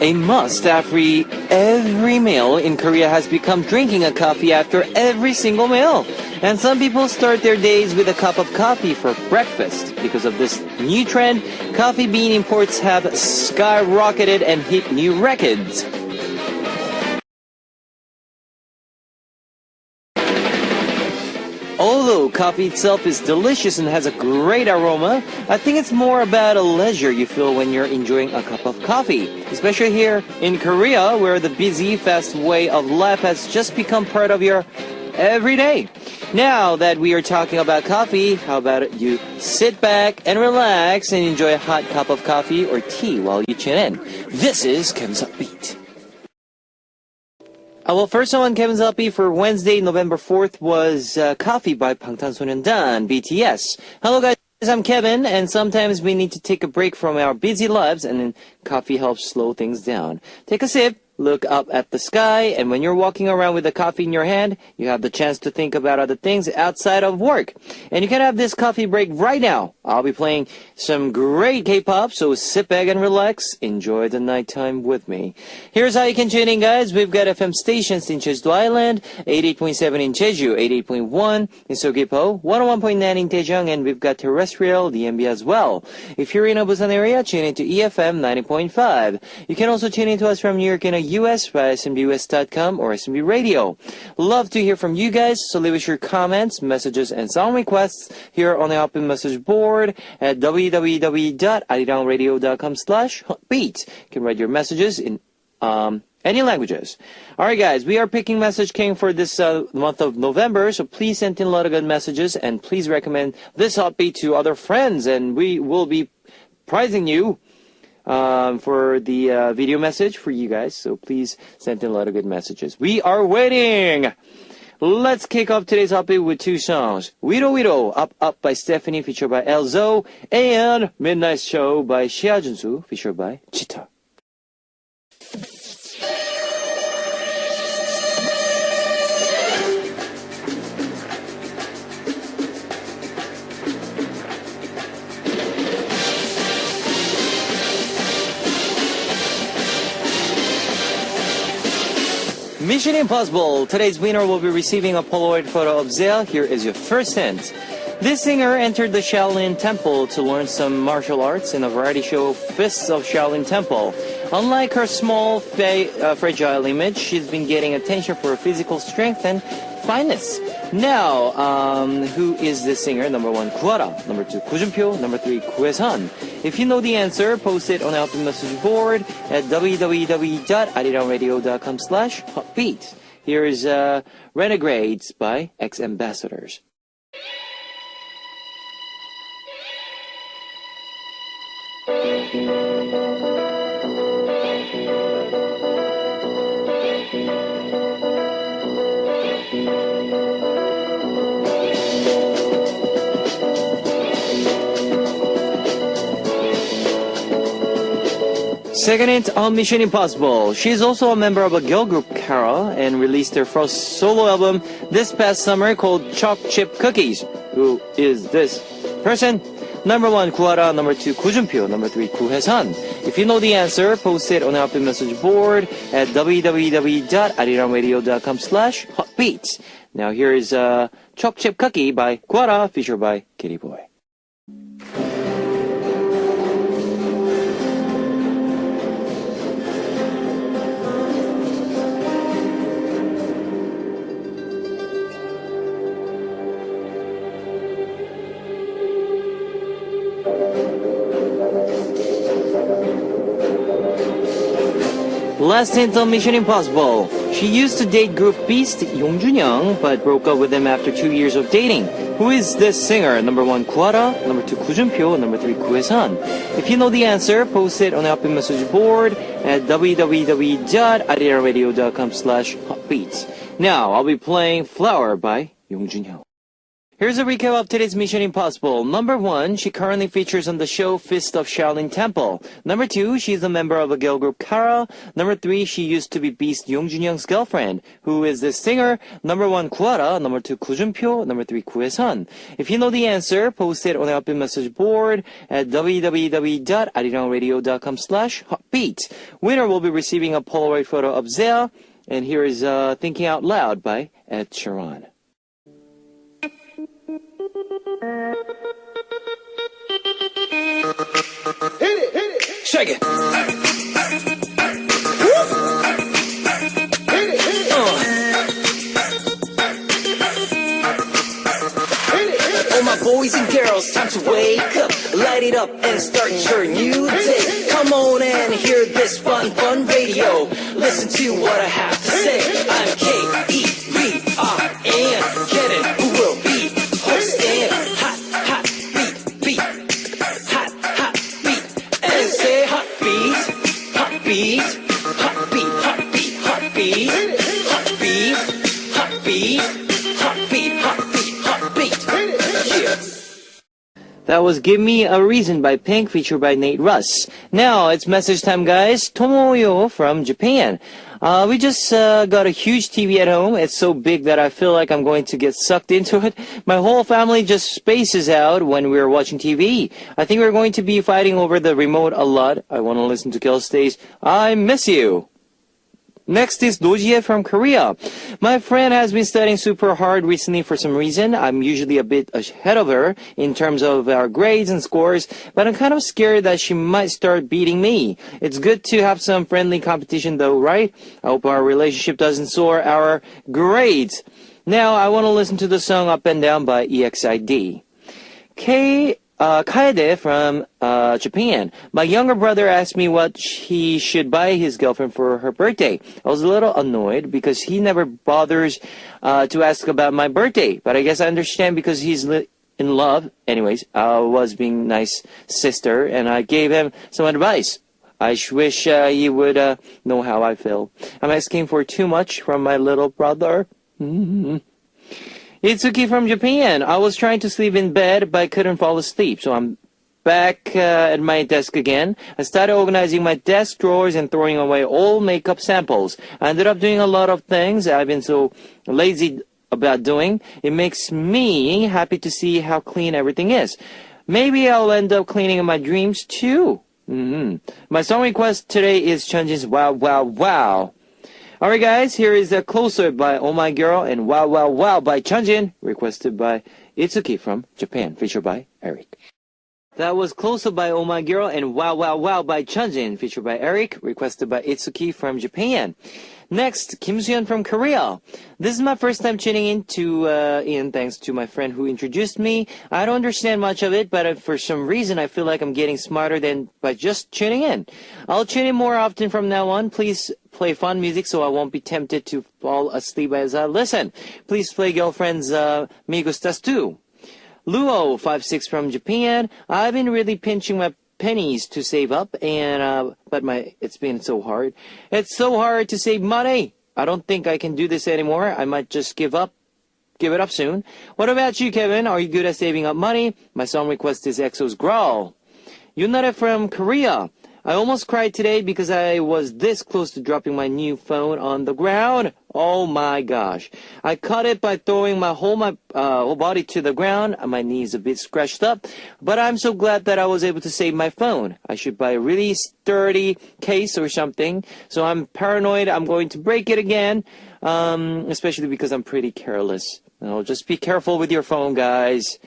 A must every meal in Korea has become drinking a coffee after every single meal. And some people start their days with a cup of coffee for breakfast. Because of this new trend, coffee bean imports have skyrocketed and hit new records. Although coffee itself is delicious and has a great aroma, I think it's more about a leisure you feel when you're enjoying a cup of coffee. Especially here in Korea, where the busy, fast way of life has just become part of your everyday. Now that we are talking about coffee, how about you sit back and relax and enjoy a hot cup of coffee or tea while you tune in. This is Kevin's Upbeat. Well, first song on Kevin's Upbeat for Wednesday, November 4th was Coffee by 방탄소년단, BTS. Hello guys, I'm Kevin, and sometimes we need to take a break from our busy lives, and then coffee helps slow things down. Take a sip, look up at the sky, and when you're walking around with a coffee in your hand, you have the chance to think about other things outside of work. And you can have this coffee break right now. I'll be playing some great K-pop, so sit back and relax. Enjoy the nighttime with me. Here's how you can tune in, guys. We've got FM stations in Jeju Island, 88.7 in Jeju, 88.1 in Seogwipo, 101.9 in Daejeong, and we've got terrestrial DMB as well. If you're in a Busan area, tune into EFM 90.5. You can also tune in to us from New York and US by SMBUS.com or SMB Radio. Love to hear from you guys, so leave us your comments, messages, and song requests here on the open message board at www.arirangradio.com/beat. You can write your messages in any languages. Alright guys, we are picking Message King for this month of November, so please send in a lot of good messages and please recommend this upbeat to other friends, and we will be prizing you for the video message for you guys. So please send in a lot of good messages. We are waiting! Let's kick off today's upbeat with two songs. Widow Widow, Up Up by Stephanie, featured by Elzo, and Midnight Show by Shia Junsu, featured by Cheetah. Mission Impossible. Today's winner will be receiving a Polaroid photo of Zia. Here is your first hint. This singer entered the Shaolin Temple to learn some martial arts in a variety show, Fists of Shaolin Temple. Unlike her small, fragile image, she's been getting attention for her physical strength and fineness. Now, who is this singer? Number 1, Guara. Number 2, 구준표. Number 3, 구혜선. If you know the answer, post it on our open message board at www.arirangradio.com/beat. Here is Renegades by Ex-Ambassadors. Second hint on Mission Impossible. She's also a member of a girl group, Kara, and released her first solo album this past summer called Chalk Chip Cookies. Who is this person? Number 1, Guara. Number 2, 구준표. Number 3, 구혜선. If you know the answer, post it on our open message board at www.arirangradio.com/beat. Now here is Chalk Chip Cookie by Guara, featured by Kitty Boy. Last hint on Mission Impossible. She used to date group Beast Yong Junyoung, but broke up with him after 2 years of dating. Who is this singer? Number 1, Guara. Number 2, 구준표. Number 3, 구혜선. If you know the answer, post it on the open message board at www.arirangradio.com/beat. Now, I'll be playing Flower by Yong Junyoung. Here's a recap of today's Mission Impossible. Number 1, she currently features on the show Fist of Shaolin Temple. Number 2, she's a member of a girl group Kara. Number 3, she used to be Beast Yong Jun-young's girlfriend. Who is this singer? Number 1, Kuara. Number 2, Koo Jun-pyo. Number 3, Koo Hae-sun. If you know the answer, post it on our upbeat message board at www.arirangradio.com/heartbeat. Winner will be receiving a Polaroid photo of Zea. And here is Thinking Out Loud by Ed Sheeran. Hit it, shake it. All my boys and girls, time to wake up, light it up and start your new day. Come on and hear this fun radio. Listen to what I have to say. I'm K-E-V-R-N, Kevin, who will be hosting hot beat, hot beat, and say hot beat, hot beat, hot beat, hot beat, hot beat, hot beat, hot beat, hot beat, hot beat, hot beat. Yeah. That was Give Me a Reason by Pink, featured by Nate Russ. Now, it's message time, guys. Tomoyo from Japan. We just got a huge TV at home. It's so big that I feel like I'm going to get sucked into it. My whole family just spaces out when we're watching TV. I think we're going to be fighting over the remote a lot. I want to listen to Girlstay's I Miss You. Next is Dojie from Korea. My friend has been studying super hard recently for some reason. I'm usually a bit ahead of her in terms of our grades and scores, but I'm kind of scared that she might start beating me. It's good to have some friendly competition though, right? I hope our relationship doesn't soar our grades. Now, I want to listen to the song Up and Down by EXID. Kaede from Japan. My younger brother asked me what he should buy his girlfriend for her birthday. I was a little annoyed because he never bothers to ask about my birthday. But I guess I understand because he's in love. Anyways, I was being nice sister and I gave him some advice. I wish he would know how I feel. I'm asking for too much from my little brother. Itsuki from Japan. I was trying to sleep in bed, but I couldn't fall asleep, so I'm back at my desk again. I started organizing my desk drawers and throwing away all makeup samples. I ended up doing a lot of things I've been so lazy about doing. It makes me happy to see how clean everything is. Maybe I'll end up cleaning in my dreams too. My song request today is Chunjin's Wow Wow Wow. Alright guys, here is a Closer by Oh My Girl and Wow Wow Wow by Chunjin, requested by Itsuki from Japan, featured by Eric. That was Closer by Oh My Girl and Wow Wow Wow by Chunjin, featured by Eric, requested by Itsuki from Japan. Next, Kim Soo-yeon from Korea. This is my first time tuning in thanks to my friend who introduced me. I don't understand much of it, but for some reason I feel like I'm getting smarter than by just tuning in. I'll tune in more often from now on. Please play fun music so I won't be tempted to fall asleep as I listen. Please play Girlfriend's Me Gustas too. Luo56 from Japan. I've been really pinching my pennies to save up, and but it's been so hard. It's so hard to save money. I don't think I can do this anymore. I might just give it up soon. What about you, Kevin? Are you good at saving up money? My song request is EXO's Growl. Yunare from Korea. I almost cried today because I was this close to dropping my new phone on the ground. Oh my gosh. I caught it by throwing my whole body to the ground. My knee's a bit scratched up, but I'm so glad that I was able to save my phone. I should buy a really sturdy case or something. So I'm paranoid I'm going to break it again, especially because I'm pretty careless. Just be careful with your phone, guys.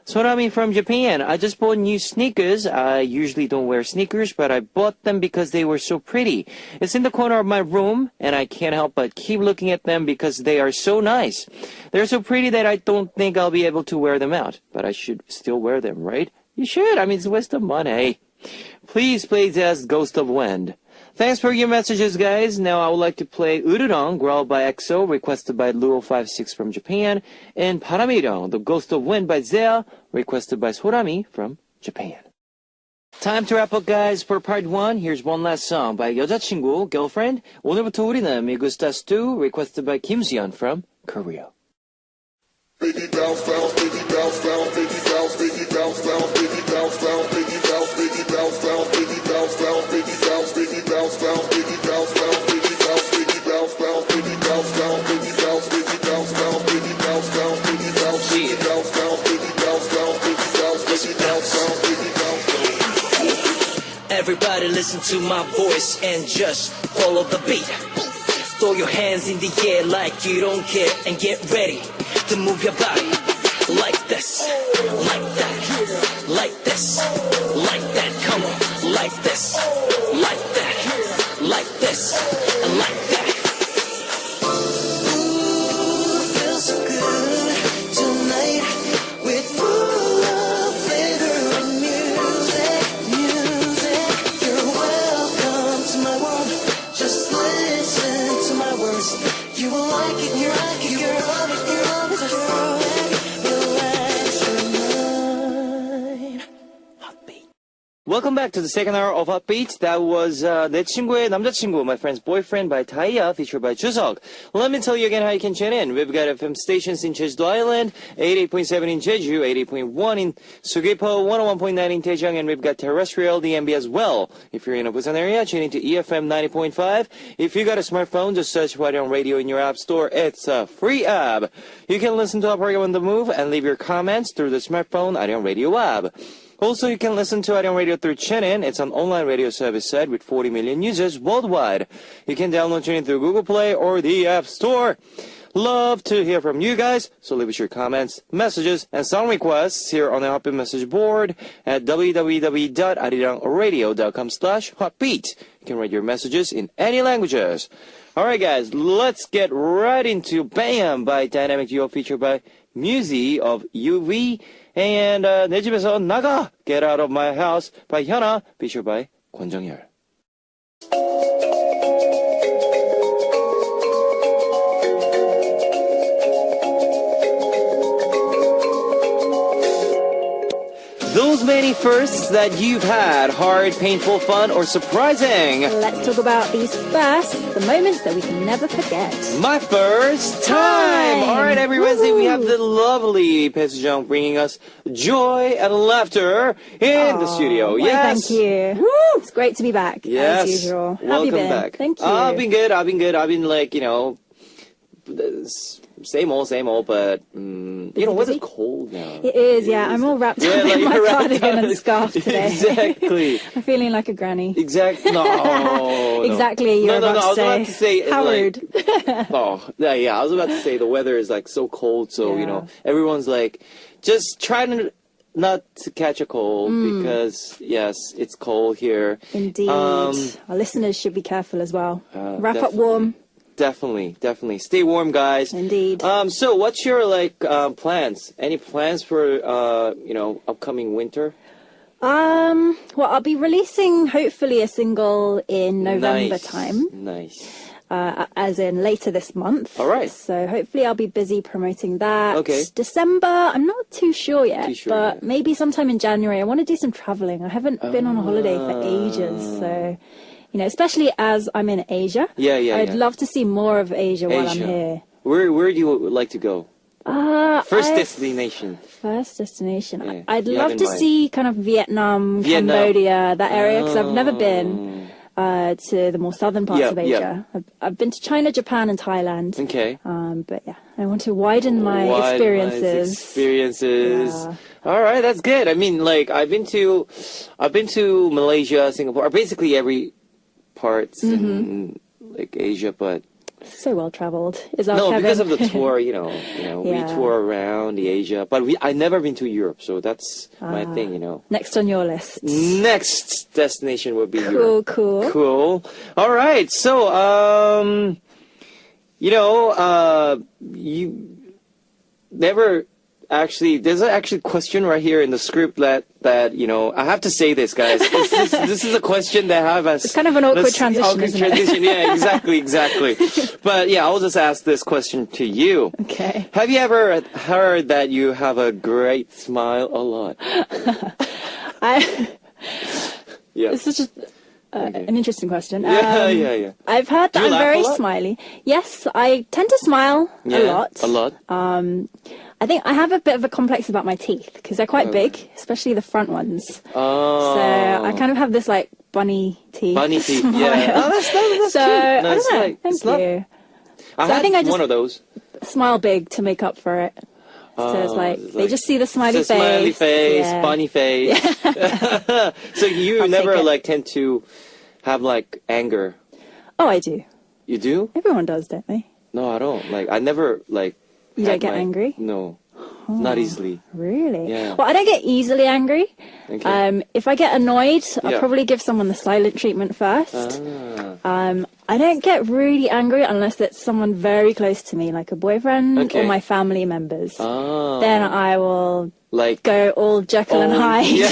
Sorami from Japan. I just bought new sneakers. I usually don't wear sneakers, but I bought them because they were so pretty. It's in the corner of my room, and I can't help but keep looking at them because they are so nice. They're so pretty that I don't think I'll be able to wear them out, but I should still wear them, right? You should. I mean, it's a waste of money. Please play Zea's Ghost of Wind. Thanks for your messages, guys. Now I would like to play Ururong, Growl by EXO, requested by Luo56 from Japan, and Paramirong, The Ghost of Wind by Zea, requested by Sorami from Japan. Time to wrap up, guys, for part 1. Here's one last song by 여자친구, Girlfriend. 오늘부터 우리는 Me Gustas 2, requested by Kim Soo-yeon from Korea. Baby bounce, bounce, baby bounce, bounce, baby bounce, baby bounce, bounce, baby bounce, bounce, baby bounce, baby bounce, bounce, baby bounce, bounce, baby bounce, baby bounce, bounce, baby bounce, bounce, baby bounce, baby bounce, bounce, baby bounce, bounce, baby bounce, baby bounce, bounce, baby bounce, bounce, baby bounce, baby bounce, bounce, baby bounce, bounce, baby bounce, baby bounce, bounce, baby bounce. Everybody listen to my voice and just follow the beat. Throw your hands in the air like you don't care and get ready to move your body like this, like that, like this, like that. Come on, like this, like that, like this, and like that. Ooh, feels so good tonight with full of flavor and music, music. You're welcome to my world. Just listen to my words. You will like it, you like it, you love it, you love it. Just relax your mind. Heartbeat. Welcome back to the second hour of Upbeat. That was 내 친구의 남자친구, My Friend's Boyfriend by Taiya, featured by Chuseok. Let me tell you again how you can tune in. We've got FM stations in Jeju Island, 88.7 in Jeju, 88.1 in Sugipo, 101.9 in Daejeong, and we've got terrestrial DMB as well. If you're in a Busan area, tune into EFM 90.5. If you got a smartphone, just search Hwariong Radio in your app store. It's a free app. You can listen to our program on the move and leave your comments through the smartphone Hwariong Radio app. Also, you can listen to Hwariong Radio through TuneIn. It's an online radio service site with 40 million users worldwide. You can download TuneIn through Google Play or the App Store. Love to hear from you guys, so leave us your comments, messages, and song requests here on the Hotbeat message board at www.arirangradio.com/hotbeat. You can write your messages in any languages. Alright guys, let's get right into Bam by Dynamic Duo featured by Musi of UV. And 내 집에서 나가, Get Out of My House by Hyuna, featured by 권정열. Those many firsts that you've had, hard, painful, fun, or surprising. Let's talk about these firsts, the moments that we can never forget. My first time! Alright, every Wednesday we have the lovely Bae Soo-jung bringing us joy and laughter in the studio. Well, Yes! thank you. Woo! It's great to be back, Yes. as usual. How have Welcome you been? back. Thank you. I've been good. I've been like, same old, but, weather's busy? cold now. It is, yeah. I'm all wrapped up in my you're wrapped cardigan up. and scarf today. Exactly. I'm feeling like a granny. Exactly. No. Exactly, you're no, about I was to about to say. How like, rude. Oh, yeah. I was about to say the weather is like so cold, so Yeah. everyone's like, just trying not to catch a cold because yes, it's cold here. Indeed. Our listeners should be careful as well. Wrap up definitely. warm. Definitely. Stay warm, guys. Indeed. So what's your plans? Any plans for upcoming winter? Well, I'll be releasing hopefully a single in November Nice. time. Nice. As in later this month. All right. So hopefully I'll be busy promoting that. Okay. December, I'm not too sure yet, Too sure but yet. maybe sometime in January. I want to do some traveling. I haven't been on a holiday for ages, so especially as I'm in Asia. Yeah. I'd love to see more of Asia while I'm Asia. here. Where do you like to go? First I- destination. First destination. Yeah, I'd you have love in to mind. see kind of Vietnam, Cambodia, that area, because I've never been to the more southern parts Yeah, of yeah. Asia. I've been to China, Japan, and Thailand. Okay. But yeah, I want to widen my experiences. Yeah. All right, that's good. I mean, I've been to Malaysia, Singapore, basically every parts in Asia, but So well traveled is our no, Kevin. because of the tour, we Yeah. tour around the Asia, but I never been to Europe, so that's my thing, Next on your list. Next destination would be Europe. Cool. Cool. All right. So, you never actually. There's actually a question right here in the script that I have to say this, guys. This is a question that I have as. It's kind of an awkward transition, isn't it? Yeah, exactly. But yeah, I'll just ask this question to you. Okay. Have you ever heard that you have a great smile a lot? I. Yeah. It's such an interesting question. Yeah. I've heard Do that you I'm laugh very a lot? smiley. Yes, I tend to smile a lot. A lot. I think I have a bit of a complex about my teeth because they're quite big, especially the front ones. Oh. So I kind of have this like bunny teeth. Bunny teeth, smile. yeah. Oh, that's So cute. No, I don't it's know. like- Thank it's not- you. I So I had think I just- one of those. Smile big to make up for it. So it's like it's they like- just see the smiley It's a face. smiley face, yeah. bunny face. So you I'll never take it. like tend to have like anger. Oh, I do. You do? Everyone does, don't they? No, I don't. Like I never like. You had don't get my- angry? No, not easily. Really? Yeah. Well, I don't get easily angry. Okay. If I get annoyed, I'll Yeah. probably give someone the silent treatment first. Ah. I don't get really angry unless it's someone very close to me, like a boyfriend Okay. or my family members. Ah. Then I will Like go all Jekyll and Oh, Hyde. yeah.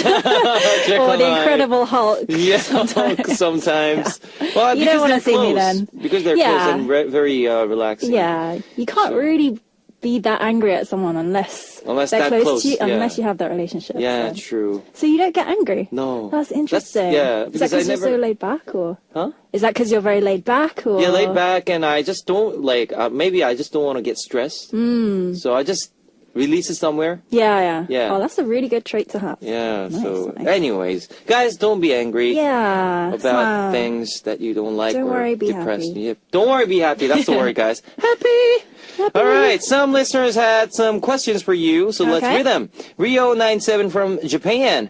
Jekyll or and the Hyde. Incredible Hulk. Yeah, sometimes. sometimes. Well, You because don't wanna they're see me close. then. Because they're Yeah. close and very relaxing. Yeah, you can't So- really be that angry at someone unless Unless they're that close, close, to you, yeah. unless you have that relationship. Yeah, so. true. So you don't get angry? No. That's interesting. yeah, Is that because because I you're so never- laid back, or Huh? is that because you're very laid back, or Yeah, laid back, and I just don't like. Maybe I just don't want to get stressed. So I just release it somewhere. Yeah. Yeah. Oh, that's a really good trait to have. Yeah. Nice, So, nice. anyways, guys, don't be angry Yeah. about smile. things that you don't like Don't or worry, be depressed. happy. Yeah. Don't worry, be happy. That's the word, guys. Happy. All right. Some listeners had some questions for you, so let's Okay. read them. Rio97 from Japan.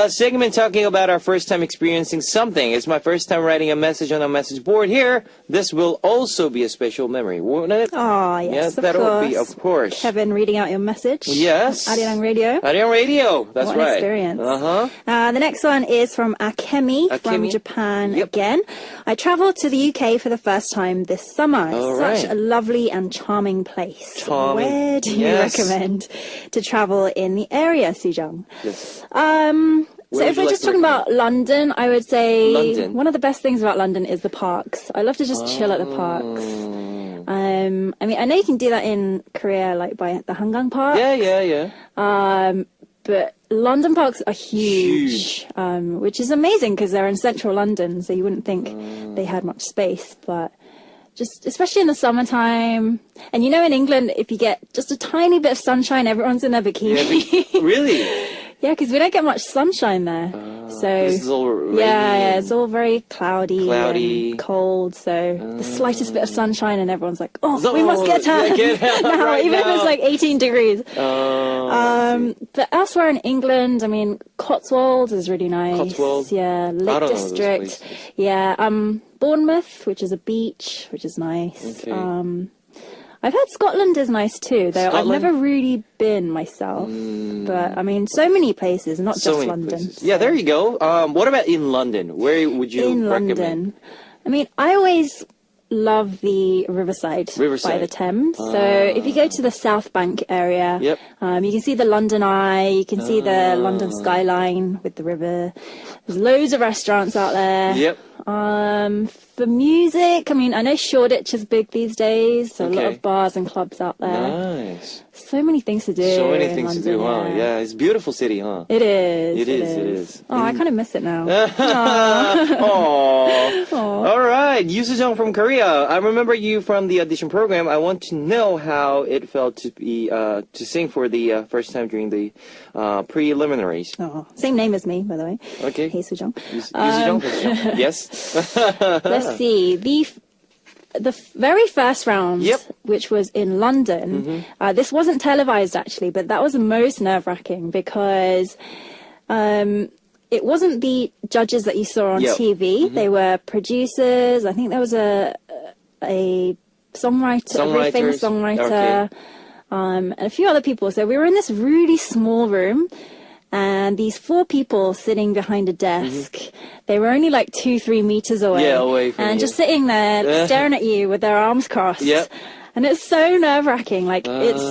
Segment talking about our first time experiencing something. It's my first time writing a message on a message board here. This will also be a special memory, won't it? Oh, yes, Yes, of that will course. be, of course. Kevin reading out your message. Yes. Arirang Radio. Arion Radio. That's What an right. experience. Uh-huh. The next one is from Akemi from Akemi. Japan Yep. again. I travelled to the UK for the first time this summer. All Such right. a lovely and charming place. Charming. Where do you Yes. recommend to travel in the area, Sujong? Yes. So Where if would you we're like just to talking about London, I would say London. one of the best things about London is the parks. I love to just chill at the parks. Oh. I mean, I know you can do that in Korea, like by the Hangang Park. Yeah. But London parks are huge. Which is amazing because they're in central London, so you wouldn't think they had much space. But just especially in the summertime, and you know, in England, if you get just a tiny bit of sunshine, everyone's in their bikini. Really? Yeah, because we don't get much sunshine there. So This is all rainy. yeah, it's all very cloudy, Cloudy. and cold. So the slightest bit of sunshine, and everyone's like, "Oh, So- we must get yeah, tan get out now, right even if now." it's like 18 degrees." Oh, But elsewhere in England, I mean, Cotswolds is really nice. Cotswold? Yeah, I Lake don't know those District. places. Yeah, Bournemouth, which is a beach, which is nice. Okay. I've heard Scotland is nice too, though I've Scotland? never really been myself. But I mean, so many places, not so just many London. places. Yeah, there you go. What about in London? Where would you In recommend? London, I mean, I always love the Riverside, by Riverside. the Thames. So if you go to the South Bank area, Yep. you can see the London Eye, you can see the London skyline with the river. There's loads of restaurants out there. Yep. For music, I mean, I know Shoreditch is big these days, so a lot Okay. of bars and clubs out there. Nice. So many things to do. So many in things to London, do, huh? Yeah, it's a beautiful city, huh? It is. It is. Oh, I kind of miss it now. Aww. All right, Yoo Soo-jung from Korea. I remember you from the audition program. I want to know how it felt to be to sing for the first time during the preliminaries. Oh, same name as me, by the way. Okay. Hey, Sujong. Yoo Soo-jung? Yes. Let's see. The very first round, Yep. which was in London, this wasn't televised actually, but that was most nerve-wracking because it wasn't the judges that you saw on Yep. TV. They were producers. I think there was a songwriter, a very famous Songwriters. songwriter, Okay. and a few other people. So we were in this really small room. And these 4 people sitting behind a desk, they were only like 2-3 meters away. Yeah, away from and you. just sitting there staring at you with their arms crossed. Yep. And it's so nerve-wracking. Like, it's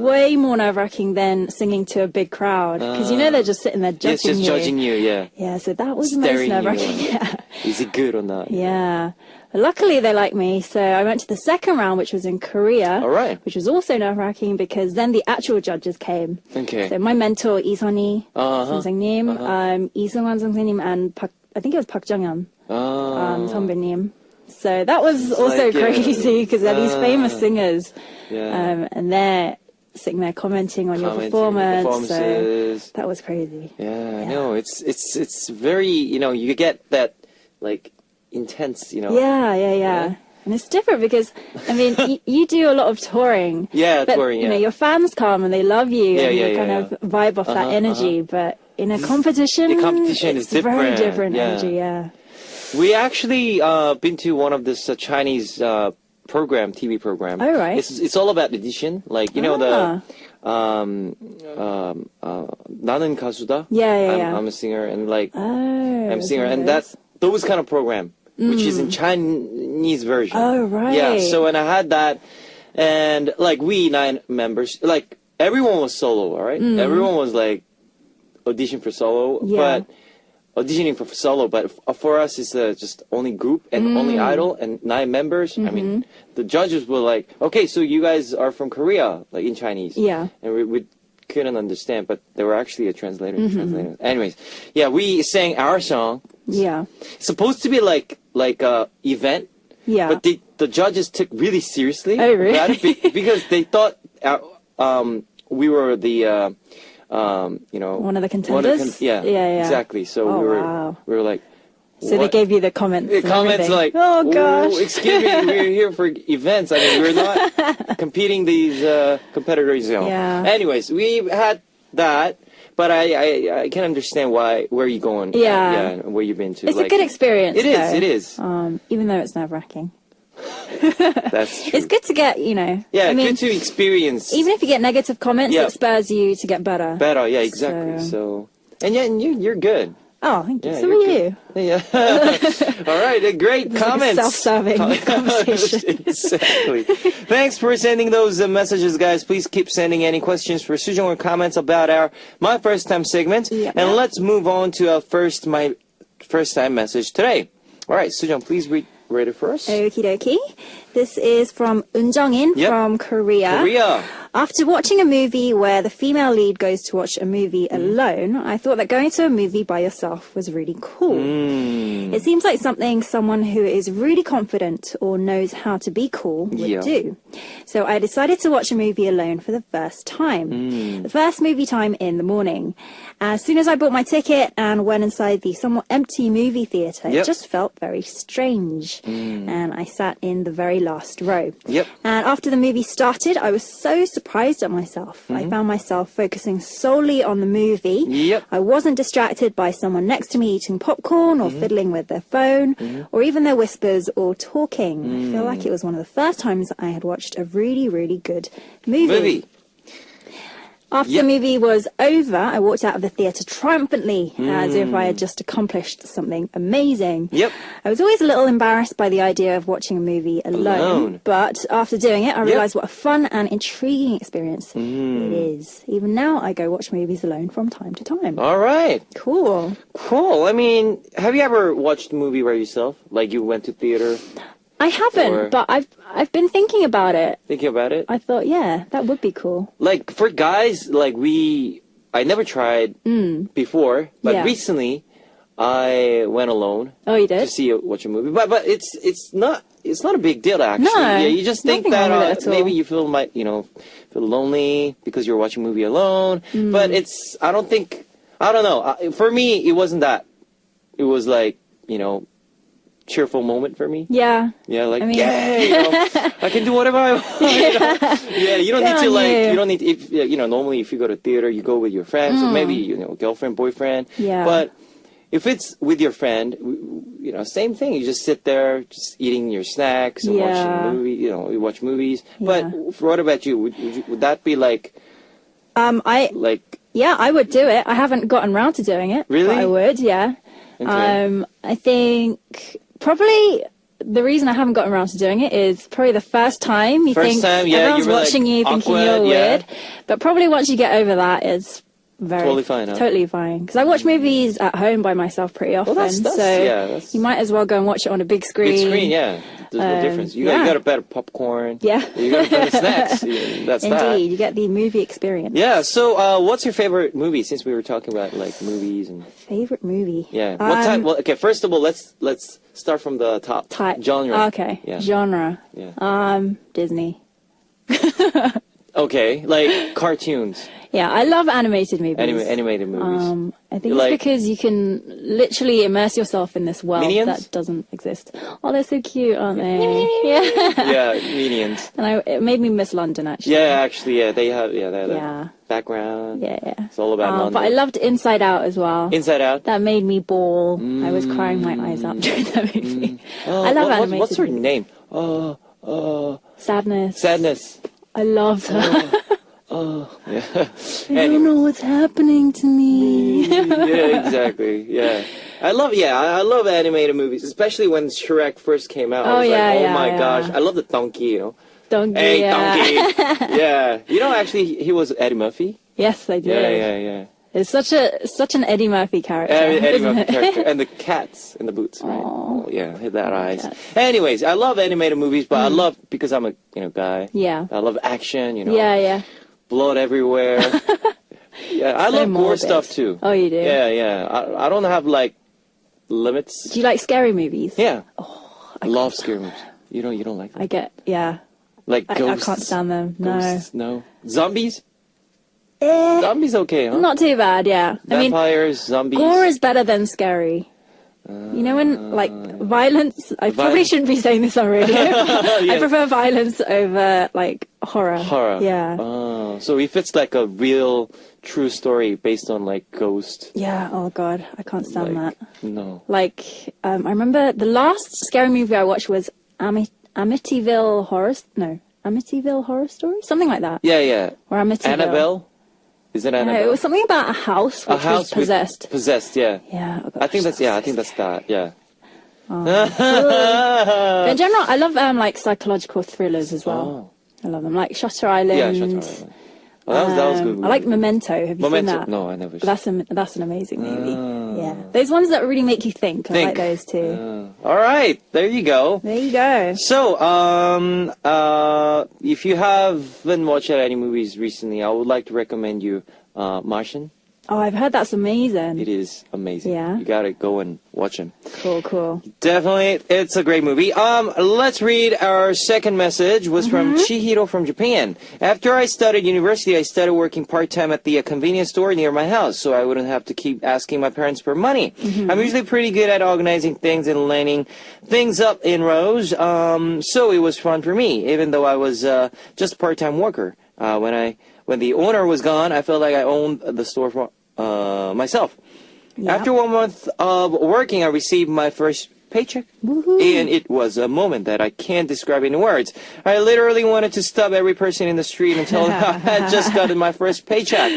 way more nerve-wracking than singing to a big crowd. Because you know they're just sitting there judging It's just you. judging you, yeah. Yeah, so that was the most Staring you. nerve-wracking. Yeah. Is it good or not? Yeah. But luckily, they liked me. So I went to the second round, which was in Korea. All right. Which was also nerve-wracking because then the actual judges came. Okay. So my mentor, Lee Sunny Uh-huh. 선생님, Lee Seung-wan 선생님, and I think it was Park Jung-hyun, Oh. 선배님. So that was also like, yeah. crazy because they're these famous singers, Yeah. and they're sitting there commenting on your Commenting performance. performances. So that was crazy. Yeah, no, it's very, you get that like intense, Yeah. Yeah. And it's different because, I mean, you do a lot of touring. Yeah, but, touring, You know, yeah. your fans come and they love you Yeah, and yeah, you kind yeah, of vibe off that energy. But in a competition, The competition it's is very different, different yeah. energy, yeah. We actually been to one of this Chinese program, TV program. Oh, right. It's all about audition, like the 나는 가수다. Yeah. I'm a singer, and like Oh, I'm a it's singer, one of and those. that's those kind of program, which is in Chinese version. Oh, right. Yeah. So when I had that, and like we 9 members, like everyone was solo, all right? Everyone was like audition for solo, Yeah. but auditioning for solo. But for us, it's just only group and only idol and 9 members. I mean, the judges were like, okay, so you guys are from Korea, like in Chinese. Yeah. And we couldn't understand, but they were actually a translator. Anyways, yeah, we sang our song. Yeah. It's supposed to be like a event, Yeah. but the judges took really seriously. Oh, really? about it because they thought we were the One of the contenders? yeah, Yeah. exactly. So Oh, we were wow. like. So they what? gave you the comments. The and comments everything. like, oh gosh. excuse me, we're here for events. I mean, we're not competing these competitors. Yeah. Anyways, we had that, but I can understand where you're going. Yeah. And where you've been to. It's a good experience. It is. though. It is. Even though it's nerve wracking. That's true. It's good to get, Yeah, I mean, good to experience. even if you get negative comments, Yeah. it spurs you to get better. better. Yeah, exactly. So, and you're good. Oh, thank you. Yeah, So you're are you. good. Yeah. All right. Great It's like a comments. self-serving conversation. Exactly. Thanks for sending those messages, guys. Please keep sending any questions for Sujong or comments about our My First Time segment. Yeah. And let's move on to our My First Time message today. All right, Sujong, please read it for us. Okie dokie. This is from Un Jong-in Yep. from Korea. Korea. After watching a movie where the female lead goes to watch a movie alone, I thought that going to a movie by yourself was really cool. It seems like something someone who is really confident or knows how to be cool would Yeah. do. So I decided to watch a movie alone for the first time. The first movie time in the morning. As soon as I bought my ticket and went inside the somewhat empty movie theatre, Yep. it just felt very strange. And I sat in the very last row. Yep. And after the movie started, I was so surprised at myself. I found myself focusing solely on the movie. Yep. I wasn't distracted by someone next to me eating popcorn or fiddling with their phone or even their whispers or talking. I feel like it was one of the first times I had watched a really, really good movie. After Yep. the movie was over, I walked out of the theatre triumphantly, as if I had just accomplished something amazing. Yep. I was always a little embarrassed by the idea of watching a movie alone. But after doing it, I realised what a fun and intriguing experience it is. Even now, I go watch movies alone from time to time. All right. Cool. Cool. I mean, have you ever watched a movie by yourself? Like you went to theater, I haven't, Or- but I've been thinking about it. thinking about it? I thought, yeah, that would be cool. Like for guys, like I never tried before, but Yeah. recently I went alone Oh, you to did? watch a movie. But it's not a big deal actually. No, Yeah, you just think nothing that wrong with it at all. maybe you feel feel lonely because you're watching a movie alone. But I don't know. For me, it wasn't that. It was like cheerful moment for me. Yeah. Yeah, like I mean- yay, I can do whatever I want. Yeah, you don't Good need to on like you. you don't need if normally if you go to theater you go with your friends or maybe girlfriend boyfriend. Yeah. But if it's with your friend, same thing. You just sit there, just eating your snacks and Yeah. watching movie. You watch movies. Yeah. But what about you? Would that be like Yeah, I would do it. I haven't gotten round to doing it. Really? But I would, yeah. Okay. I think probably the reason I haven't gotten around to doing it is probably the first time you First think time, yeah, everyone's you were, like, watching you thinking awkward, you're yeah. weird. But probably once you get over that, it's very Totally fine, huh? Totally fine. Because I watch movies at home by myself pretty often. that's- so yeah, that's- you might as well go and watch it on a big screen. big screen, yeah. there's no difference. You yeah. got a better popcorn. Yeah. You got better snacks. Yeah, that's Indeed, that. you get the movie experience. Yeah. So, what's your favorite movie? Since we were talking about like movies and Favorite movie? yeah, what type? Well, okay. First of all, let's start from the top. Type. Genre. Okay. Yeah. Genre. Yeah. Disney. Okay, like cartoons, Yeah, I love animated movies. animated movies. I think You it's like- because you can literally immerse yourself in this world Minions? that doesn't exist. Oh, they're so cute, aren't they? Yeah. Yeah, Minions. And it made me miss London, actually. Yeah, actually, yeah, they have the Yeah. background. Yeah, yeah. It's all about London. But I loved Inside Out as well. Inside Out. That made me bawl. I was crying my eyes out during that movie. I love animated What's her movies. name? Sadness. Sadness. I loved her. Yeah. I don't know what's happening to me. Yeah, exactly. Yeah. I love animated movies, especially when Shrek first came out. I Oh, was yeah, like, oh yeah, my yeah. gosh. I love the donkey, you know. Donkey. Hey, Yeah. donkey. Yeah. You know, actually, he was Eddie Murphy. Yes, I did. Yeah. It's such an Eddie Murphy character. Eddie isn't Murphy it? character. And the cats in the boots, right? Oh, yeah, hit that eyes. Anyways, I love animated movies, but I love, because I'm a guy. Yeah. I love action, Yeah. blood everywhere. Yeah, I So love gore morbid. stuff too. Oh, you do? Yeah. I don't have like limits. Do you like scary movies? Yeah. I love scary movies. You don't like them? Yeah. Like I ghosts? can't stand them. Ghosts? No. Zombies? No. Zombies okay, huh? Not too bad, yeah. I mean, Vampires, zombies. gore is better than scary. You know, when, like, violence, I probably shouldn't be saying this on radio. I prefer violence over, like, horror. Horror. Yeah. Oh, so if it's like a real, true story based on like ghost. Yeah, oh god, I can't stand Like, that. no. Like, I remember the last scary movie I watched was Amityville Horror Story? Something like that. Yeah. Or Amityville. Annabelle? Is it No, Annabelle? it was something about a house which was with- possessed. Possessed, yeah. Yeah, oh I gosh, think that's that, yeah. But in general, I love like psychological thrillers as well. I love them, like Shutter Island. Yeah, Shutter Island. Oh, that was good. I like Memento. Have you seen Memento. that? No, I never. That's an amazing movie. Yeah, those ones that really make you think. I like those too. All right, there you go. There you go. So, if you haven't watched any movies recently, I would like to recommend you Martian. Oh, I've heard that's amazing. It is amazing. Yeah. You gotta go and watch him. Cool. Definitely, it's a great movie. Let's read our second message. Was from Chihiro from Japan. After I started university, I started working part-time at the convenience store near my house, so I wouldn't have to keep asking my parents for money. I'm usually pretty good at organizing things and lining things up in rows, so it was fun for me, even though I was just a part-time worker. When the owner was gone, I felt like I owned the store for myself. Yeah. After 1 month of working, I received my first paycheck. And it was a moment that I can't describe in words. I literally wanted to stop every person in the street and tell them I had just gotten my first paycheck.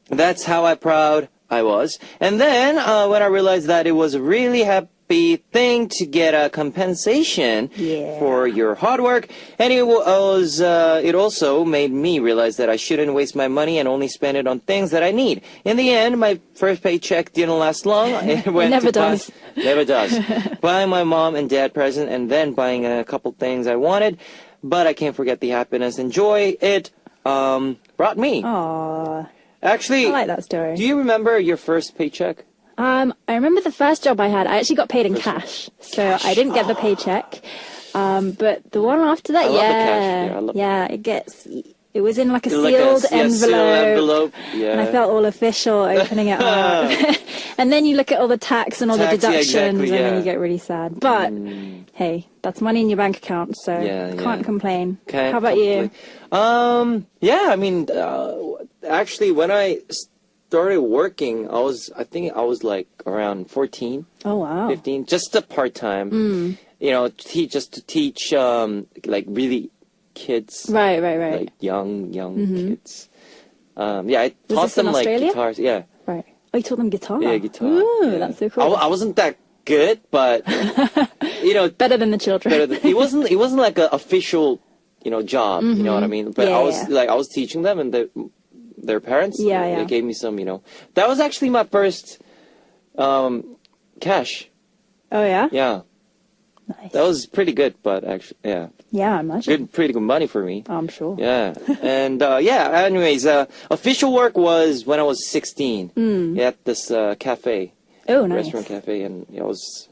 That's how proud I was. And then when I realized that it was a really happy thing to get a compensation for your hard work, and it also made me realize that I shouldn't waste my money and only spend it on things that I need. In the end, my first paycheck didn't last long. It went never to does. Never does. Buying my mom and dad present, and then buying a couple things I wanted, but I can't forget the happiness and joy it brought me. Aww, Actually, I like that story. do you remember your first paycheck? I remember the first job I had, I actually got paid in cash. So I didn't get the paycheck. But the one after that, I love the cash. Yeah, I love it was in like a Like sealed sealed envelope. Yeah. And I felt all official opening it up. And then you look at all the tax and all the Tax, yeah, deductions, exactly, and then yeah. you get really sad. But hey, that's money in your bank account, so Yeah, can't yeah. complain. Can't How about you? complain. Yeah, I mean, actually, when I started working, I think I was like around 14, Oh wow. 15, just a part-time, you know, just to teach, like really kids, Right. like young kids. Yeah, I Was taught this in them like Australia? guitars. Yeah, Right. Oh, you taught them guitar? yeah, guitar. Ooh, yeah. that's so cool. I wasn't that good, but you know, Better than the children. it wasn't like an official, you know, job. You know what I mean? But Yeah, I was teaching them, and their parents, Yeah. they gave me some, you know. That was actually my first cash. Oh yeah? Yeah. Nice. That was pretty good, but actually, yeah, Yeah, I imagine. pretty good money for me. I'm sure. Yeah, and yeah. Anyways, official work was when I was 16 at this cafe, Oh, nice. restaurant cafe, and I was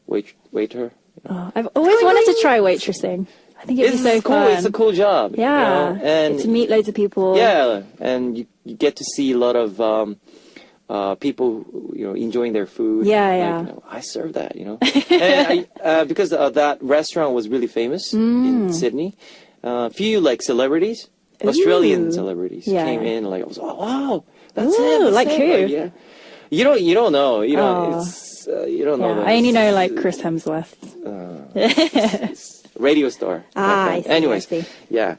waiter. Oh, I've always wanted to try waitressing. I think it'd It's be so cool. fun. It's a cool job. you Yeah, know, and get to meet loads of people. yeah, and you get to see a lot of people, enjoying their food. Yeah, Like, yeah. I serve that, and because that restaurant was really famous in Sydney. A few like celebrities, Australian Ooh. celebrities Yeah. came in. Like I was, oh wow, that's Ooh, it. That's like it. who? Yeah, you don't know. You know, Oh. it's you don't know. Yeah, that I only it's- know like Chris Hemsworth. radio star. Ah, I see, Anyways, I see. yeah.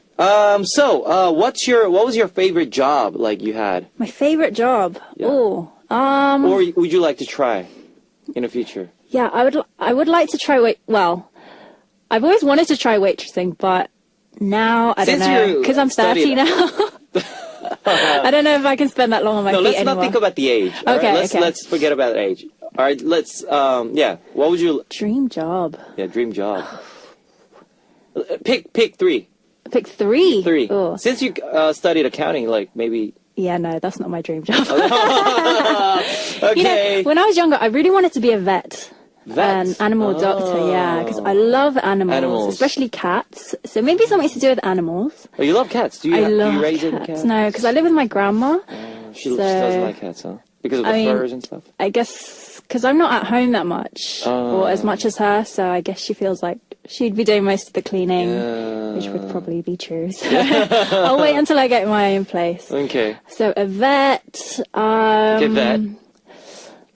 So, what was your favorite job like you had, My favorite job. Yeah. Oh, or would you like to try in the future? yeah, I would like to try Well, I've always wanted to try waitressing, but now I don't Since know you because I'm 30 studied- now. I don't know if I can spend that long on my No, feet let's anymore. not think about the age. all Okay, right? okay. Let's forget about age. All right, let's. Yeah. What would you? Dream job. Yeah, dream job. Pick three. Pick three. Three. Oh, Since you studied accounting, like maybe. yeah, no, that's not my dream job. Okay. You know, when I was younger, I really wanted to be a vet. Vet? An animal doctor, yeah, because I love animals, especially cats. So maybe something to do with animals. Oh, you love cats? Do you? I do love you raise cats. any cats? No, because I live with my grandma. She so- doesn't like cats, huh? Because of the I mean, furs and stuff. I guess because I'm not at home that much, or as much as her, so I guess she feels like she'd be doing most of the cleaning, which would probably be true. So I'll wait until I get my own place. Okay. So a vet. Okay, vet.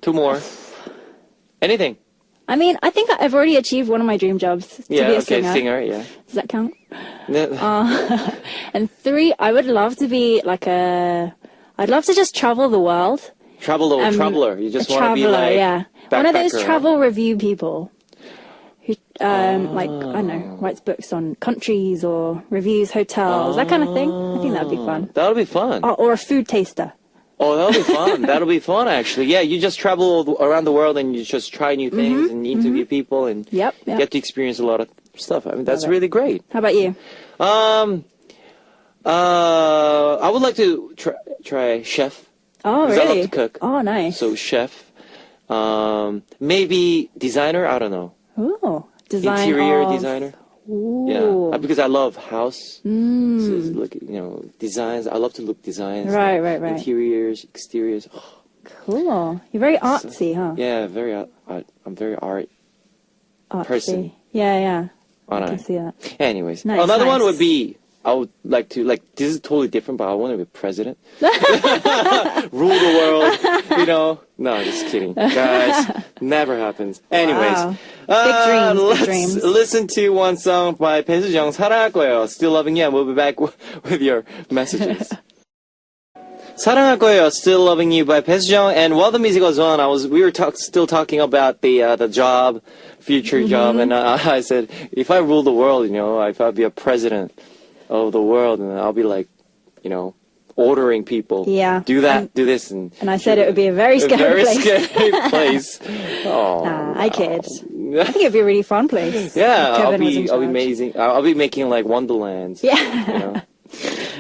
Two more. Anything. I mean, I think I've already achieved one of my dream jobs to Yeah. be a Okay. singer. Singer. Yeah. Does that count? No. And three, I would love to be I'd love to just travel the world. Traveler. You just want to be like yeah. One of those backpacker, huh? travel review people who, I don't know, writes books on countries or reviews hotels, that kind of thing. I think that'd be fun. That'll be fun. Or a food taster. Oh, that'll be fun. That'll be fun, actually. Yeah, you just travel around the world and you just try new things and interview people and Yep, yep. get to experience a lot of stuff. I mean, that's really great. How about you? I would like to try chef. Oh, 'Cause I really? love to cook. Oh, nice. So chef. Maybe designer. I don't know. Ooh, design Interior of- designer. Ooh. Yeah, because I love house. So look, designs. I love to look designs. Right, right, right. Interiors, exteriors. Oh, Cool. You're very artsy, huh? yeah, I'm very art Artsy. person. Yeah, yeah. aren't I I? can see that. Anyways, Nice, another one nice. would be I would like to this is totally different, but I want to be president, rule the world. No, just kidding, guys. Never happens. Anyways, Wow. Big dreams, big let's dreams. listen to one song by 배수정 사랑할 거예요. Still loving you, and we'll be back with your messages. 사랑할 거예요, Still Loving You by 배수정. And while the music was on, we were still talking about the job, future Mm-hmm. job, and I said, if I rule the world, if I'd be a president of the world, and I'll be like, ordering people, Yeah. do that, do this, and I said it would be a very scary place. scary place. Oh, I kid. I think it'd be a really fun place. yeah, if I'll Kevin was in be charge. amazing. I'll be making like Wonderlands. Yeah.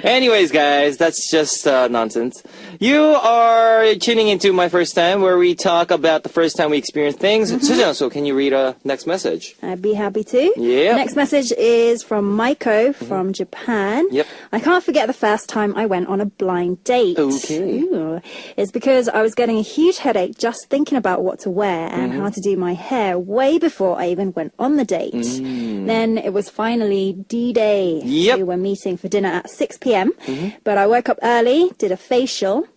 Anyways, guys, that's just nonsense. You are tuning into My First Time, where we talk about the first time we experience things. Sujeon, so can you read a next message? I'd be happy to. Yeah. Next message is from Maiko from Japan. Yep. I can't forget the first time I went on a blind date. Okay. Ooh. It's because I was getting a huge headache just thinking about what to wear and Mm-hmm. how to do my hair way before I even went on the date. Then it was finally D-Day. Yep. We were meeting for dinner at 6 p.m. But I woke up early, did a facial,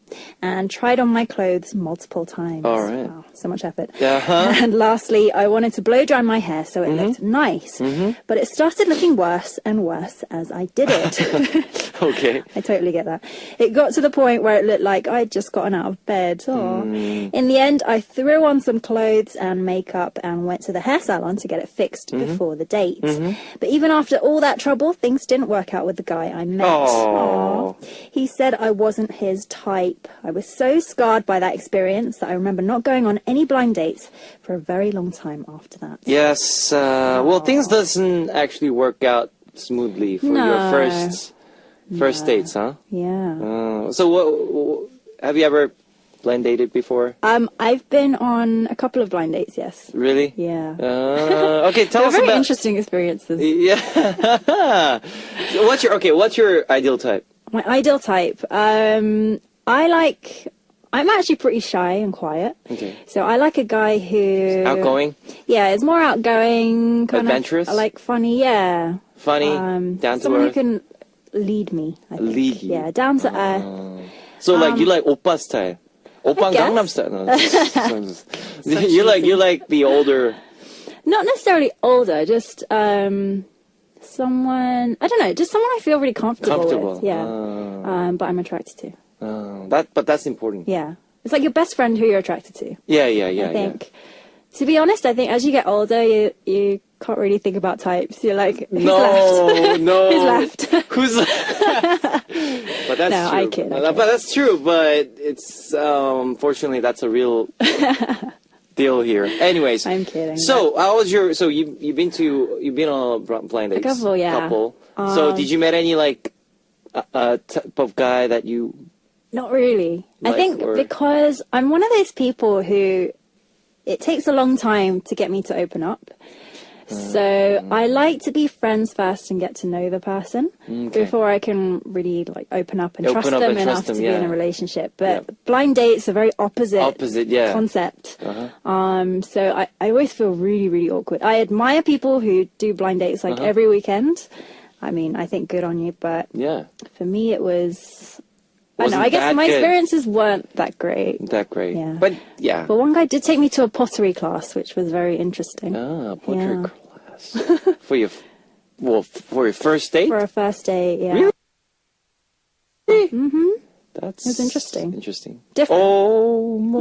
and tried on my clothes multiple times. All right. Wow, so much effort. Uh-huh. And lastly, I wanted to blow dry my hair so it looked nice. But it started looking worse and worse as I did it. Okay. I totally get that. It got to the point where it looked like I'd just gotten out of bed. Aw. In the end, I threw on some clothes and makeup and went to the hair salon to get it fixed before the date. But even after all that trouble, things didn't work out with the guy I met. Oh. Aw. He said I wasn't his type. tape. I was so scarred by that experience that I remember not going on any blind dates for a very long time after that. Yes. Well, things doesn't actually work out smoothly for your No. first dates, huh? Yeah. So what have you ever blind dated before? I've been on a couple of blind dates, yes. Really? Yeah. Okay, tell They're us very about. interesting experiences. Yeah. So what's your ideal type? My ideal type. I'm actually pretty shy and quiet. Okay. So I like a guy who Outgoing, Yeah, it's more outgoing, kind Adventurous? of like funny, yeah. funny, down to Someone who earth. can lead me. I think. Lead you. Yeah, down to earth. So like you like oppa style, oppa guess. Gangnam style. No, you like the older. Not necessarily older, just someone I don't know, just someone I feel really comfortable with. Yeah. But I'm attracted to. But that's important. Yeah. It's like your best friend who you're attracted to. Yeah. I think. To be honest, I think as you get older, you can't really think about types. You're like, who's left? No. Who's left? Who's left? But that's No, true. I kid. But that's true. But it's fortunately that's a real deal here. Anyways, I'm kidding. So how was your? So you've been on a blind dates? couple, yeah. Couple. So did you met any like type of guy that you? Not really. I Like, think or- because I'm one of those people who it takes a long time to get me to open up. So I like to be friends first and get to know the person before I can really like open up and Open trust up them and enough trust them, to be in yeah. a relationship. But Yeah. blind dates are very opposite Yeah. concept. So I always feel really, really awkward. I admire people who do blind dates like every weekend. I mean, I think good on you, but Yeah. for me it was I don't know, Wasn't I guess that my good. experiences weren't that great. That great. Yeah. But yeah. But one guy did take me to a pottery class, which was very interesting. Portrait Yeah. class for your first date. For a first date, yeah. Really? That's It was interesting. Interesting. Different. Oh my.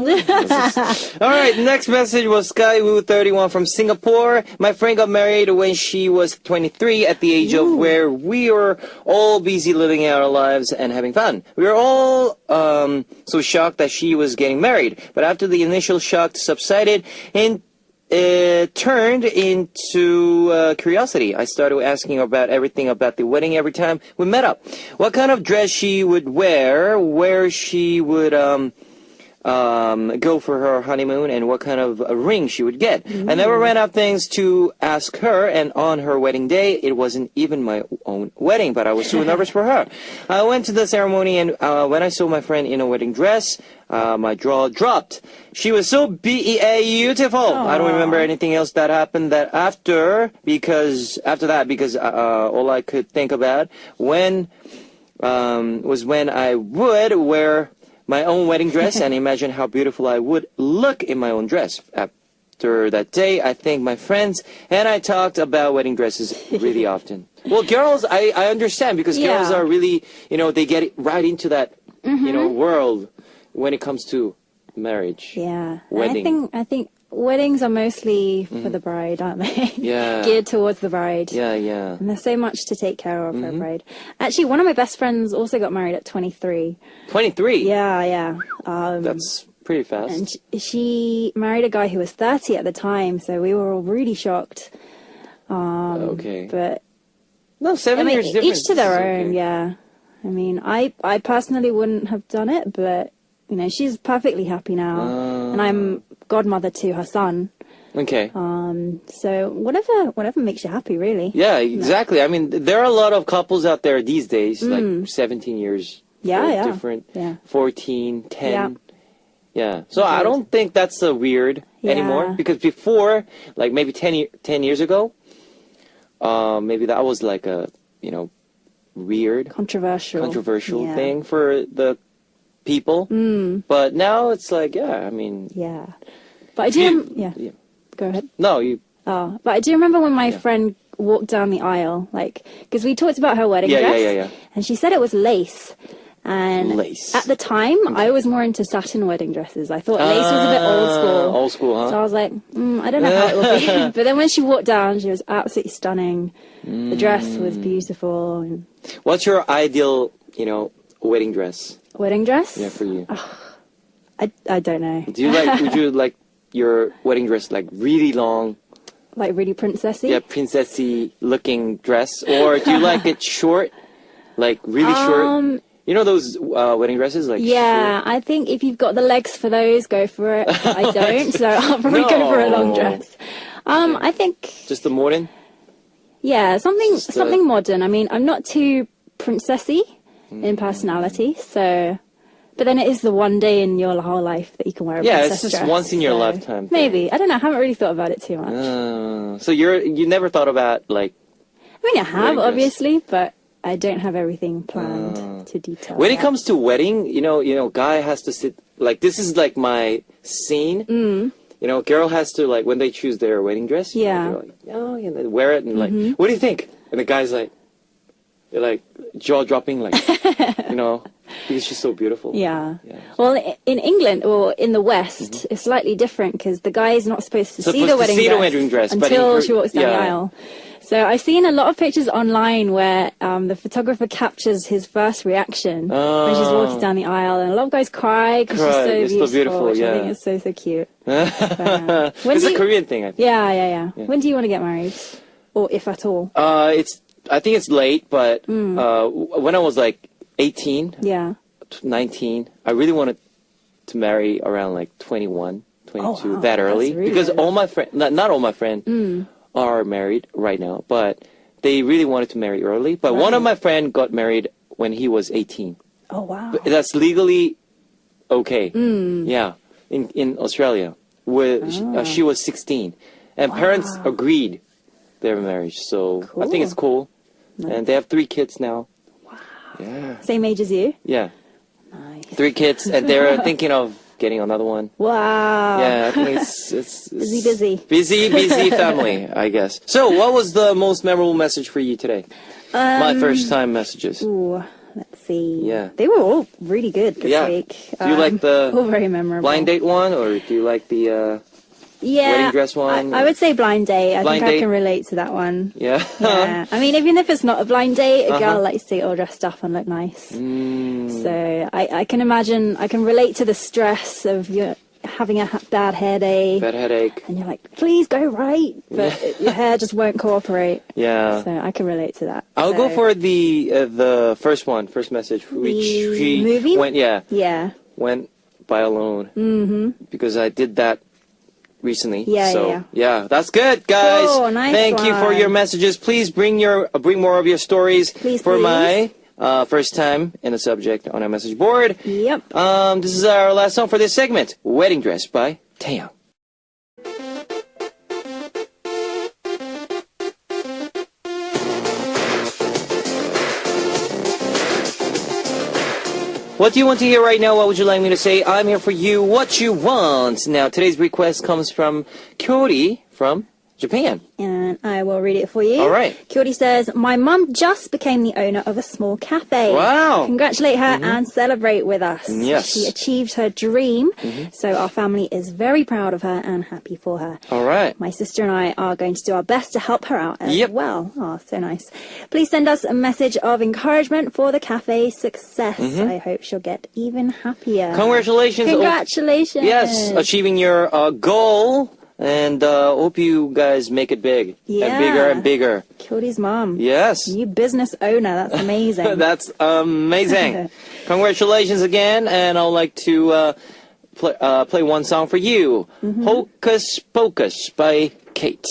All right. Next message was Skywoo31 from Singapore. My friend got married when she was 23 at the age of where we were all busy living our lives and having fun. We were all so shocked that she was getting married. But after the initial shock subsided, it turned into curiosity. I started asking her about everything about the wedding every time we met up. What kind of dress she would wear, where she would go for her honeymoon, and what kind of a ring she would get. I never ran out of things to ask her, and on her wedding day, it wasn't even my own wedding, but I was so nervous for her. I went to the ceremony, and when I saw my friend in a wedding dress, my jaw dropped. She was so beautiful. I don't remember anything else that happened after that, all I could think about was when I would wear my own wedding dress and imagine how beautiful I would look in my own dress. After that day, I think my friends and I talked about wedding dresses really often. Well, girls, I understand because girls Yeah. are really, they get right into that, world when it comes to marriage. Yeah. Wedding. I think weddings are mostly for the bride, aren't they? Yeah. Geared towards the bride. Yeah. And there's so much to take care of for a bride. Actually, one of my best friends also got married at 23. 23? Yeah. That's pretty fast. And she married a guy who was 30 at the time, so we were all really shocked. Okay. But No, 7 I mean, years difference. each to their is own, okay. yeah. I mean, I personally wouldn't have done it, but she's perfectly happy now, and I'm godmother to her son. Okay. So whatever makes you happy, really. Yeah, exactly. I mean, there are a lot of couples out there these days, like 17 years. Yeah. Different. Yeah. 14, 10. Yeah. Yeah. So I don't think that's weird anymore Yeah. because before, like maybe 10 years ago, maybe that was like a, weird, controversial Yeah. thing for the people. But now it's like, yeah, I mean, Yeah. But I do. Yeah. Go ahead. No, you. Oh, but I do remember when my friend walked down the aisle, because we talked about her wedding dress, Yeah. and she said it was lace. And Lace. at the time, I was more into satin wedding dresses. I thought lace was a bit old school. Old school, huh? So I was like, I don't know how it will be. But then when she walked down, she was absolutely stunning. The dress was beautiful. And What's your ideal, wedding dress? Wedding dress? Yeah, for you. I don't know. Do you like? Would you like your wedding dress like really long? Like really princessy? Yeah, princessy looking dress, or do you like it short, like really short? You know those wedding dresses, like Yeah, I think if you've got the legs for those, go for it. I don't, so I'll probably go for a long No. dress. I think, just the modern. yeah, something Just, something modern. I mean, I'm not too princessy in personality, so. But then it is the one day in your whole life that you can wear a Yeah, princess it's just dress, once in your so lifetime thing. Maybe. I don't know. I haven't really thought about it too much. So you never thought about like I mean, I have, wedding dress. obviously, but I don't have everything planned to detail. when it yet. comes to wedding, you know, guy has to sit like this is like my scene. You know, girl has to like when they choose their wedding dress. you know, Yeah. they're like, oh, yeah, they wear it and like, what do you think? And the guy's like, they're like jaw dropping, like, you know, because she's so beautiful. Yeah. Yeah. Well, in England or in the West, it's slightly different because the guy is not supposed to see Supposed the to wedding see dress, the wedding dress, but until he- she walks down the yeah. aisle. So I've seen a lot of pictures online where the photographer captures his first reaction when she's walking down the aisle, and a lot of guys cry because she's Cry, so it's so beautiful, which I yeah. think is so cute. When It's do a you- Korean thing, I think. Yeah. When do you want to get married, or if at all? I think it's late, but when I was like 18, Yeah. 19, I really wanted to marry around like 21, 22, Oh, wow. that early. That's really Because early. all my friends, not all my friends are married right now, but they really wanted to marry early. But one of my friends got married when he was 18. Oh wow. That's legally okay. Yeah, in Australia, where she was 16, and parents agreed their marriage. So I think it's cool, and they have 3 kids now. Wow. Yeah. Same age as you. Yeah, Nice. 3 kids, and they're thinking of getting another one. Wow. Yeah, I think it's busy family, I guess. So, what was the most memorable message for you today? My first time messages. Ooh, let's see. Yeah. They were all really good this Yeah. week. Do you like the all very memorable. blind date one, or do you like the yeah, wedding dress one? I would say blind date. I Blind think date? I can relate to that one. yeah? Yeah. I mean, even if it's not a blind date, a girl likes to get all dressed up and look nice. So I can imagine, I can relate to the stress of having a bad hair day. Bad headache. And you're like, please go right, but your hair just won't cooperate. Yeah. So I can relate to that. I'll go So, for the first message, which The she movie? went went by alone. Because I did that recently. Yeah, so yeah. that's good, guys. Cool, nice Thank you for one. your messages. Please bring more of your stories Please, for please. my first time in the subject on our message board. Yep. This is our last song for this segment, Wedding Dress by Taeyang. What do you want to hear right now? What would you like me to say? I'm here for you. What you want. Now, today's request comes from Kyori from Japan. And I will read it for you. All right. Kyori says, my mum just became the owner of a small cafe. Wow. Congratulate her and celebrate with us. Yes. She achieved her dream, so our family is very proud of her and happy for her. All right. My sister and I are going to do our best to help her out as Yep. well. Oh, so nice. Please send us a message of encouragement for the cafe's success. I hope she'll get even happier. Congratulations. Congratulations. Yes, achieving your goal. And hope you guys make it big. Yeah. And bigger and bigger. Kyori's mom. Yes. New business owner. That's amazing. That's amazing. Congratulations again. And I'd like to play one song for you. Hocus Pocus by Kate.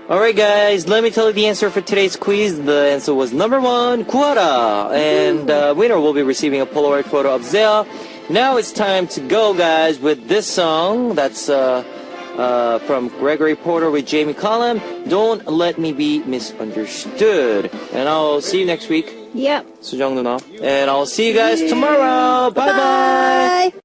Alright guys, let me tell you the answer for today's quiz. The answer was number 1, Kuara. And winner will be receiving a Polaroid photo of Zea. Now it's time to go, guys, with this song. That's from Gregory Porter with Jamie Cullum. Don't Let Me Be Misunderstood. And I'll see you next week. Yep. Sujong Nuna. And I'll see you guys tomorrow. Bye bye. Bye.